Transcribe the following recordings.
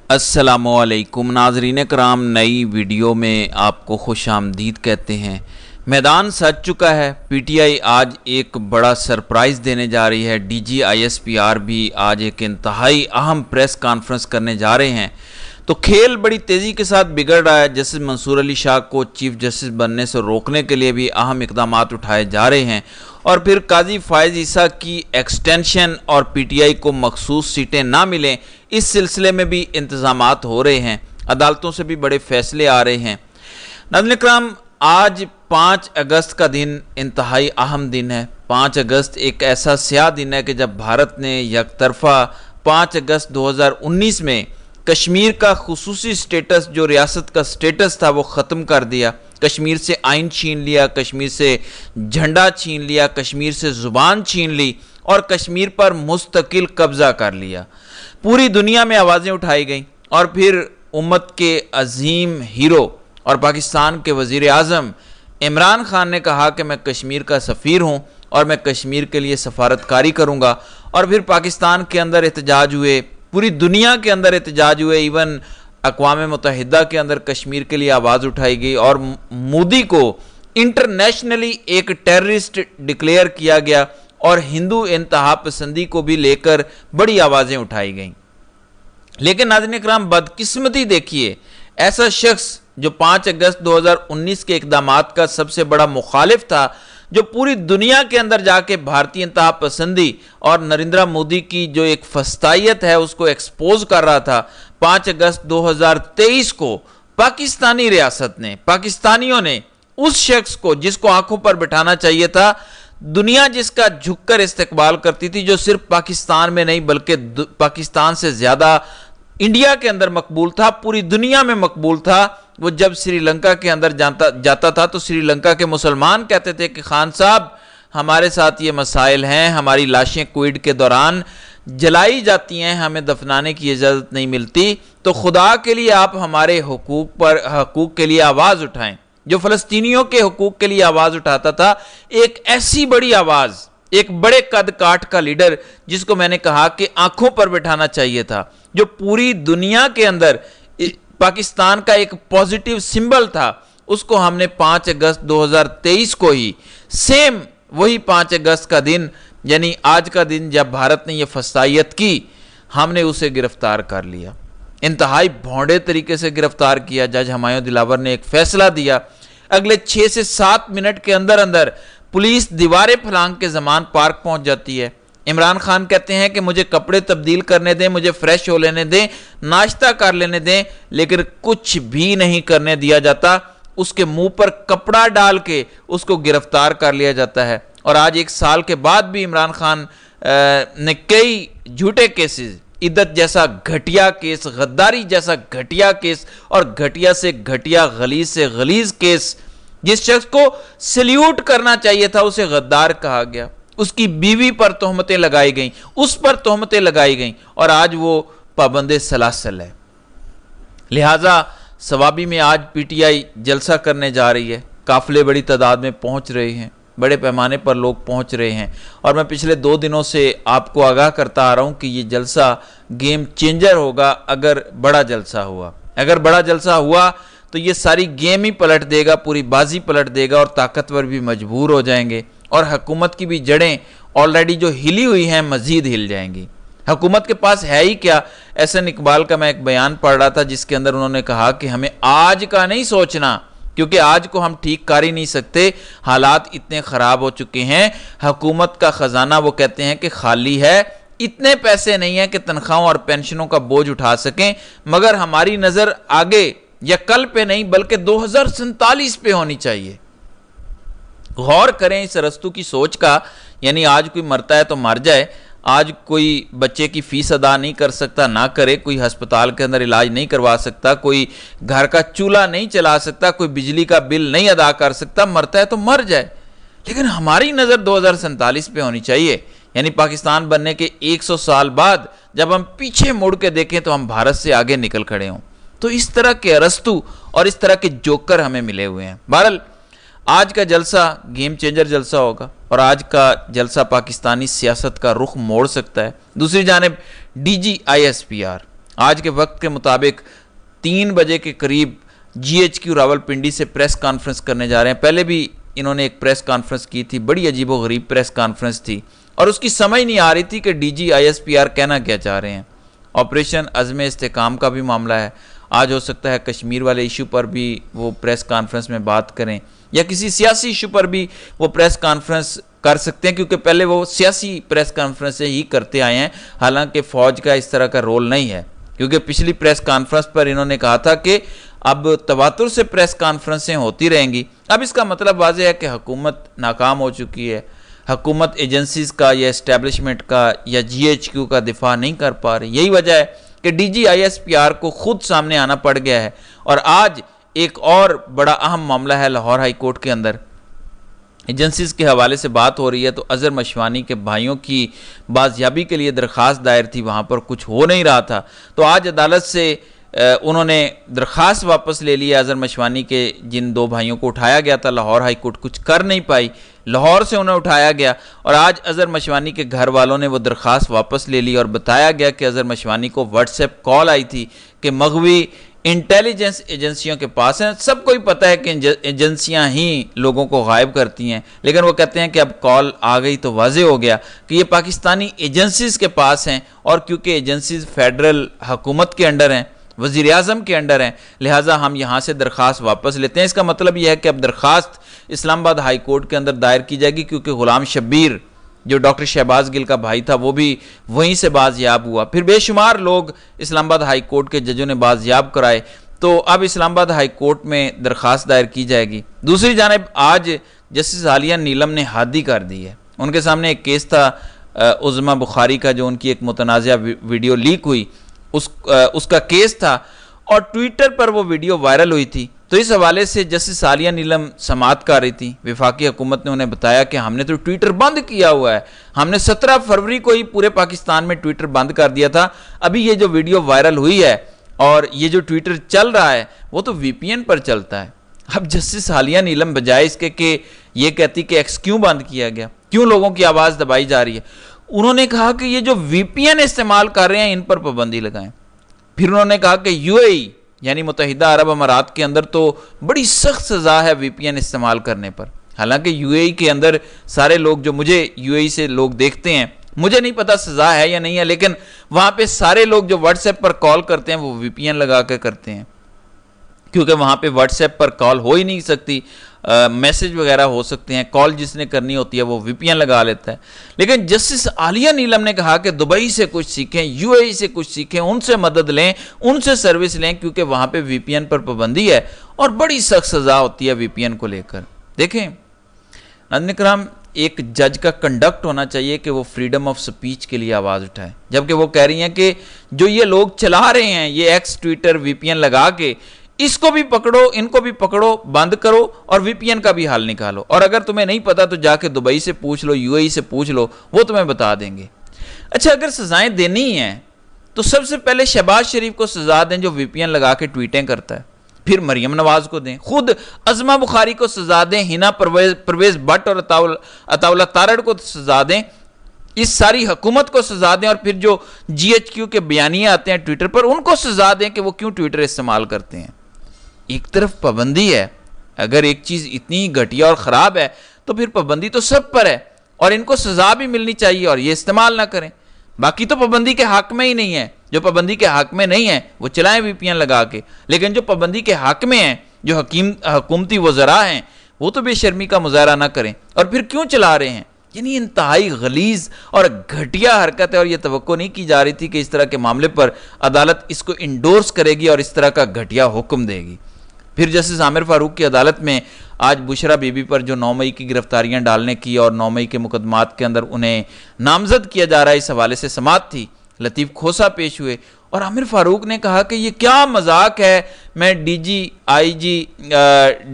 अस्सलामुअलैकुम नाज़रीन कराम, नई वीडियो में आपको खुश आमदीद कहते हैं। मैदान सज चुका है। पीटीआई आज एक बड़ा सरप्राइज़ देने जा रही है। डीजी आईएसपीआर भी आज एक इंतहाई अहम प्रेस कॉन्फ्रेंस करने जा रहे हैं। तो खेल बड़ी तेज़ी के साथ बिगड़ रहा है। जस्टिस मंसूर अली शाह को चीफ जस्टिस बनने से रोकने के लिए भी अहम इकदाम उठाए जा रहे हैं। और फिर काजी फायज़ ईसा की एक्सटेंशन और पीटीआई को मखसूस सीटें ना मिलें, इस सिलसिले में भी इंतज़ामात हो रहे हैं। अदालतों से भी बड़े फैसले आ रहे हैं। नाज़रीन इकराम, आज 5 अगस्त का दिन इंतहाई अहम दिन है। 5 अगस्त एक ऐसा स्याह दिन है कि जब भारत ने यकतरफा 5 अगस्त 2019 में कश्मीर का खुसूसी स्टेटस, जो रियासत का स्टेटस था, वो ख़त्म कर दिया। कश्मीर से आइन छीन लिया, कश्मीर से झंडा छीन लिया, कश्मीर से ज़ुबान छीन ली और कश्मीर पर मुस्तकिल कब्ज़ा कर लिया। पूरी दुनिया में आवाज़ें उठाई गईं और फिर उम्मत के अजीम हीरो और पाकिस्तान के वज़ीर आज़म इमरान खान ने कहा कि मैं कश्मीर का सफ़ीर हूँ और मैं कश्मीर के लिए सफारतकारी करूँगा। और फिर पाकिस्तान के अंदर एहतजाज हुए, पूरी दुनिया के अंदर एहतजाज हुए, इवन अक़वाम मुत्तहिदा के अंदर कश्मीर के लिए आवाज़ उठाई गई और मोदी को इंटरनेशनली एक टेररिस्ट डिक्लेयर किया गया और हिंदू इंतहा पसंदी को भी लेकर बड़ी आवाज़ें उठाई गईं। लेकिन नाज़रीन इकराम, बदकिस्मती देखिए, ऐसा शख्स जो 5 अगस्त 2019 के इक़दामात का सबसे बड़ा मुखालिफ था, जो पूरी दुनिया के अंदर जाके भारतीय इंतहा पसंदी और नरेंद्र मोदी की जो एक फस्तायत है उसको एक्सपोज कर रहा था, 5 अगस्त 2023 को पाकिस्तानी रियासत ने, पाकिस्तानियों ने उस शख्स को जिसको आंखों पर बिठाना चाहिए था, दुनिया जिसका झुककर इस्तकबाल करती थी, जो सिर्फ पाकिस्तान में नहीं बल्कि पाकिस्तान से ज़्यादा इंडिया के अंदर मकबूल था, पूरी दुनिया में मकबूल था, वो जब श्रीलंका के अंदर जाता था तो श्रीलंका के मुसलमान कहते थे कि खान साहब, हमारे साथ ये मसाइल हैं, हमारी लाशें कोविड के दौरान जलाई जाती हैं, हमें दफनाने की इजाज़त नहीं मिलती, तो खुदा के लिए आप हमारे हकूक़ के लिए आवाज़ उठाएं। जो फ़लस्तीनियों के हकूक़ के लिए आवाज़ उठाता था, एक ऐसी बड़ी आवाज़, एक बड़े कद काठ का लीडर जिसको मैंने कहा कि आंखों पर बिठाना चाहिए था, जो पूरी दुनिया के अंदर पाकिस्तान का एक पॉजिटिव सिंबल था, उसको हमने 5 अगस्त 2023 को ही सेम वही 5 अगस्त का दिन, यानी आज का दिन जब भारत ने यह फसायत की, हमने उसे गिरफ्तार कर लिया। इंतहाई भौंडे तरीके से गिरफ्तार किया। जज हुमायूं दिलावर ने एक फैसला दिया, अगले 6 से 7 मिनट के अंदर अंदर पुलिस दीवारें फलांग के ज़मान पार्क पहुंच जाती है। इमरान खान कहते हैं कि मुझे कपड़े तब्दील करने दें, मुझे फ्रेश हो लेने दें, नाश्ता कर लेने दें, लेकिन कुछ भी नहीं करने दिया जाता। उसके मुंह पर कपड़ा डाल के उसको गिरफ्तार कर लिया जाता है। और आज 1 साल के बाद भी इमरान खान ने कई झूठे केसेस, इद्दत जैसा घटिया केस, गद्दारी जैसा घटिया केस और घटिया से घटिया, गलीज से गलीज केस, जिस शख्स को सल्यूट करना चाहिए था उसे गद्दार कहा गया। उसकी बीवी पर तोहमतें लगाई गईं, उस पर तोहमतें लगाई गईं और आज वो पाबंदे सलासल है। लिहाजा सवाबी में आज पीटीआई जलसा करने जा रही है। काफिले बड़ी तादाद में पहुंच रहे हैं, बड़े पैमाने पर लोग पहुंच रहे हैं और मैं पिछले 2 दिनों से आपको आगाह करता आ रहा हूं कि ये जलसा गेम चेंजर होगा। अगर बड़ा जलसा हुआ, अगर बड़ा जलसा हुआ तो ये सारी गेम ही पलट देगा, पूरी बाजी पलट देगा और ताकतवर भी मजबूर हो जाएंगे और हुकूमत की भी जड़ें ऑलरेडी जो हिली हुई हैं मजीद हिल जाएंगी। हुकूमत के पास है ही क्या। एहसन इकबाल का मैं एक बयान पढ़ रहा था जिसके अंदर उन्होंने कहा कि हमें आज का नहीं सोचना, क्योंकि आज को हम ठीक कर ही नहीं सकते, हालात इतने ख़राब हो चुके हैं। हुकूमत का ख़जाना वो कहते हैं कि खाली है, इतने पैसे नहीं हैं कि तनख्वाहों और पेंशनों का बोझ उठा सकें, मगर हमारी नज़र आगे या कल पे नहीं बल्कि 2047 पे होनी चाहिए। गौर करें इस अरस्तू की सोच का, यानी आज कोई मरता है तो मर जाए, आज कोई बच्चे की फीस अदा नहीं कर सकता ना करे, कोई अस्पताल के अंदर इलाज नहीं करवा सकता, कोई घर का चूल्हा नहीं चला सकता, कोई बिजली का बिल नहीं अदा कर सकता, मरता है तो मर जाए। लेकिन हमारी नज़र 2047 पे होनी चाहिए, यानी पाकिस्तान बनने के 100 साल बाद जब हम पीछे मुड़ के देखें तो हम भारत से आगे निकल खड़े हों। तो इस तरह के अरस्तू और इस तरह के जोकर हमें मिले हुए हैं। बहरहाल आज का जलसा गेम चेंजर जलसा होगा और आज का जलसा पाकिस्तानी सियासत का रुख मोड़ सकता है। दूसरी जानिब डीजी आईएसपीआर आज के वक्त के मुताबिक 3 बजे के करीब GHQ रावलपिंडी से प्रेस कॉन्फ्रेंस करने जा रहे हैं। पहले भी इन्होंने एक प्रेस कॉन्फ्रेंस की थी, बड़ी अजीबोगरीब प्रेस कॉन्फ्रेंस थी और उसकी समझ नहीं आ रही थी कि DG ISPR कहना क्या चाह रहे हैं। ऑपरेशन अज़्म इस्तेकाम का भी मामला है, आज हो सकता है कश्मीर वाले इशू पर भी वो प्रेस कॉन्फ्रेंस में बात करें या किसी सियासी इशू पर भी वो प्रेस कॉन्फ्रेंस कर सकते हैं, क्योंकि पहले वो सियासी प्रेस कॉन्फ्रेंस ही करते आए हैं। हालांकि फ़ौज का इस तरह का रोल नहीं है, क्योंकि पिछली प्रेस कॉन्फ्रेंस पर इन्होंने कहा था कि अब तवातुर से प्रेस कॉन्फ्रेंसें होती रहेंगी। अब इसका मतलब वाज़ेह है कि हुकूमत नाकाम हो चुकी है, हुकूमत एजेंसीज़ का या इस्टेब्लिशमेंट का या GHQ का दिफा नहीं कर पा रही। यही वजह है कि DG ISPR को खुद सामने आना पड़ गया है। और आज एक और बड़ा अहम मामला है लाहौर हाई कोर्ट के अंदर, एजेंसीज़ के हवाले से बात हो रही है। तो अज़हर मशवानी के भाइयों की बाजियाबी के लिए दरख्वास्त दायर थी, वहाँ पर कुछ हो नहीं रहा था, तो आज अदालत से उन्होंने दरख्वास्त वापस ले लिया। अज़हर मशवानी के जिन 2 भाइयों को उठाया गया था, लाहौर हाई कोर्ट कुछ कर नहीं पाई, लाहौर से उन्हें उठाया गया और आज अज़हर मशवानी के घर वालों ने वो दरख्वास्त वापस ले ली और बताया गया कि अज़हर मशवानी को व्हाट्सएप कॉल आई थी कि मग़वी इंटेलिजेंस एजेंसियों के पास हैं। सबको ही पता है कि एजेंसियां ही लोगों को गायब करती हैं, लेकिन वो कहते हैं कि अब कॉल आ गई तो वाज़ेह हो गया कि ये पाकिस्तानी एजेंसीज़ के पास हैं। और क्योंकि एजेंसीज़ फेडरल हुकूमत के अंडर हैं, वज़ीर आज़म के अंडर हैं, लिहाजा हम यहाँ से दरख्वास्त वापस लेते हैं। इसका मतलब यह है कि अब दरख्वास्त इस्लामाबाद हाई कोर्ट के अंदर दायर की जाएगी, क्योंकि ग़ुलाम शब्बीर जो डॉक्टर शहबाज गिल का भाई था वो भी वहीं से बाजियाब हुआ। फिर बेशुमार लोग इस्लामाबाद हाई कोर्ट के जजों ने बाजियाब कराए, तो अब इस्लामाबाद हाई कोर्ट में दरख्वास्त दायर की जाएगी। दूसरी जानिब आज जस्टिस आलिया नीलम ने हादी कर दी है। उनके सामने एक केस था उज़्मा बुखारी का, जो उनकी एक मुतनाज़ा वीडियो लीक हुई, उसका केस था और ट्विटर पर वो वीडियो वायरल हुई थी। तो इस हवाले से जस्टिस आलिया नीलम समाअत कर रही थी। वफाकी हुकूमत ने उन्हें बताया कि हमने तो ट्विटर बंद किया हुआ है, हमने 17 फरवरी को ही पूरे पाकिस्तान में ट्विटर बंद कर दिया था। अभी ये जो वीडियो वायरल हुई है और ये जो ट्विटर चल रहा है वो तो VPN पर चलता है। अब जस्टिस आलिया नीलम बजाय इसके कि ये कहती कि एक्स क्यों बंद किया गया, क्यों लोगों की आवाज़ दबाई जा रही है, उन्होंने कहा कि ये जो VPN इस्तेमाल कर रहे हैं इन पर पाबंदी लगाएं। फिर उन्होंने कहा कि UAE यानी मुत्तहिदा अरब अमारात के अंदर तो बड़ी सख्त सज़ा है VPN इस्तेमाल करने पर। हालांकि UAE के अंदर सारे लोग, जो मुझे UAE से लोग देखते हैं, मुझे नहीं पता सज़ा है या नहीं है, लेकिन वहाँ पे सारे लोग जो व्हाट्सएप पर कॉल करते हैं वो VPN लगा कर करते हैं, क्योंकि वहाँ पे व्हाट्सएप पर कॉल हो ही नहीं सकती, मैसेज वगैरह हो सकते हैं, कॉल जिसने करनी होती है वो VPN लगा लेता है। लेकिन जस्टिस आलिया नीलम ने कहा कि दुबई से कुछ सीखें, UAE से कुछ सीखें, उनसे मदद लें, उनसे सर्विस लें, क्योंकि वहाँ पे VPN पर पाबंदी है और बड़ी सख्त सज़ा होती है VPN को लेकर। देखें नाज़रीन किराम, एक जज का कंडक्ट होना चाहिए कि वो फ्रीडम ऑफ स्पीच के लिए आवाज़ उठाए, जबकि वो कह रही हैं कि जो ये लोग चला रहे हैं ये एक्स ट्विटर VPN लगा के, इसको भी पकड़ो, इनको भी पकड़ो, बंद करो और VPN का भी हल निकालो। और अगर तुम्हें नहीं पता तो जाके दुबई से पूछ लो, UAE से पूछ लो, वो तुम्हें बता देंगे। अच्छा, अगर सजाएं देनी हैं तो सबसे पहले शहबाज शरीफ को सजा दें जो VPN लगा के ट्वीटें करता है, फिर मरियम नवाज को दें, खुद अज़मा बुखारी को सजा दें, हिना परवेज भट्ट और अताउल्ला तारड़ को सजा दें, इस सारी हुकूमत को सजा दें, और फिर जो GHQ के बयानिए आते हैं ट्विटर पर उनको सजा दें कि वो क्यों ट्विटर इस्तेमाल करते हैं। एक तरफ पाबंदी है, अगर एक चीज़ इतनी घटिया और ख़राब है तो फिर पाबंदी तो सब पर है और इनको सज़ा भी मिलनी चाहिए और ये इस्तेमाल ना करें। बाकी तो पाबंदी के हक में ही नहीं है, जो पाबंदी के हक में नहीं है वो चलाएं VPN लगा के, लेकिन जो पाबंदी के हक में है, जो हुकूमती वज़रा हैं, वो तो बेशर्मी का मुजाहरा ना करें। और फिर क्यों चला रहे हैं, यानी इंतहाई गलीज़ और घटिया हरकत है और ये तवक्को नहीं की जा रही थी कि इस तरह के मामले पर अदालत इसको इंडोर्स करेगी और इस तरह का घटिया हुक्म देगी। फिर जस्टिस आमिर फारूक की अदालत में आज बुशरा बीबी पर जो 9 मई की गिरफ्तारियां डालने की और 9 मई के मुकदमात के अंदर उन्हें नामजद किया जा रहा है, इस हवाले से समाअत थी। लतीफ़ खोसा पेश हुए और आमिर फारूक ने कहा कि ये क्या मजाक है, मैं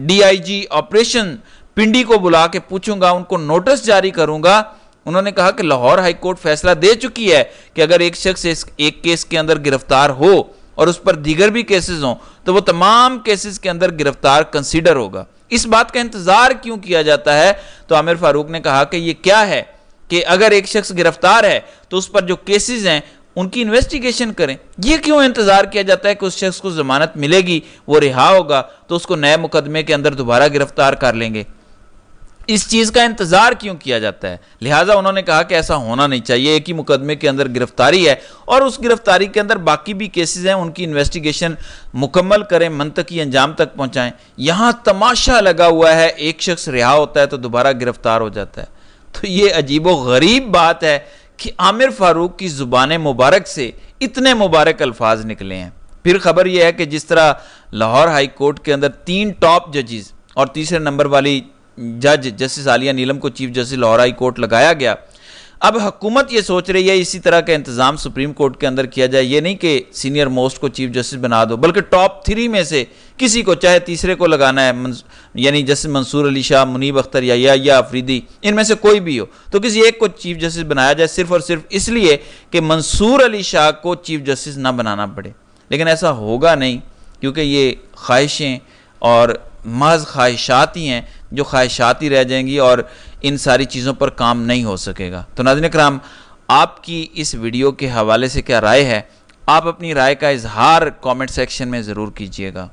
DIG ऑपरेशन पिंडी को बुला के पूछूंगा, उनको नोटिस जारी करूंगा। उन्होंने कहा कि लाहौर हाई कोर्ट फैसला दे चुकी है कि अगर एक शख्स एक केस के अंदर गिरफ्तार हो और उस पर दीगर भी केसेस हों तो वो तमाम केसेस के अंदर गिरफ्तार कंसीडर होगा। इस बात का इंतजार क्यों किया जाता है? तो आमिर फारूक ने कहा कि ये क्या है कि अगर एक शख्स गिरफ्तार है तो उस पर जो केसेस हैं उनकी इन्वेस्टिगेशन करें। ये क्यों इंतजार किया जाता है कि उस शख्स को जमानत मिलेगी, वो रिहा होगा तो उसको नए मुकदमे के अंदर दोबारा गिरफ्तार कर लेंगे? इस चीज का इंतजार क्यों किया जाता है? लिहाजा उन्होंने कहा कि ऐसा होना नहीं चाहिए। एक ही मुकदमे के अंदर गिरफ्तारी है और उस गिरफ्तारी के अंदर बाकी भी केसेस हैं, उनकी इन्वेस्टिगेशन मुकम्मल करें, मंतकी अंजाम तक पहुंचाएं। यहां तमाशा लगा हुआ है, एक शख्स रिहा होता है तो दोबारा गिरफ्तार हो जाता है। तो ये अजीबो गरीब बात है कि आमिर फारूक की जुबान मुबारक से इतने मुबारक अल्फाज निकले हैं। फिर खबर यह है कि जिस तरह लाहौर हाई कोर्ट के अंदर 3 टॉप जजेस और तीसरे नंबर वाली जज जस्टिस आलिया नीलम को chief justice Lahore high court लगाया गया, अब हुकूमत ये सोच रही है इसी तरह का इंतजाम सुप्रीम कोर्ट के अंदर किया जाए। ये नहीं कि सीनियर मोस्ट को चीफ जस्टिस बना दो, बल्कि टॉप 3 में से किसी को, चाहे तीसरे को लगाना है, यानी जस्टिस मंसूर अली शाह, मुनीब अख्तर या अफरीदी, इनमें से कोई भी हो, तो किसी एक को चीफ जस्टिस बनाया जाए, सिर्फ और सिर्फ इसलिए कि मंसूर अली शाह को चीफ जस्टिस ना बनाना पड़े। लेकिन ऐसा होगा नहीं, क्योंकि ये ख्वाहिशें और महज ख्वाहिशात ही हैं जो ख्वाहिशात ही रह जाएंगी और इन सारी चीज़ों पर काम नहीं हो सकेगा। तो नाज़रीन इकराम, आपकी इस वीडियो के हवाले से क्या राय है? आप अपनी राय का इजहार कमेंट सेक्शन में ज़रूर कीजिएगा।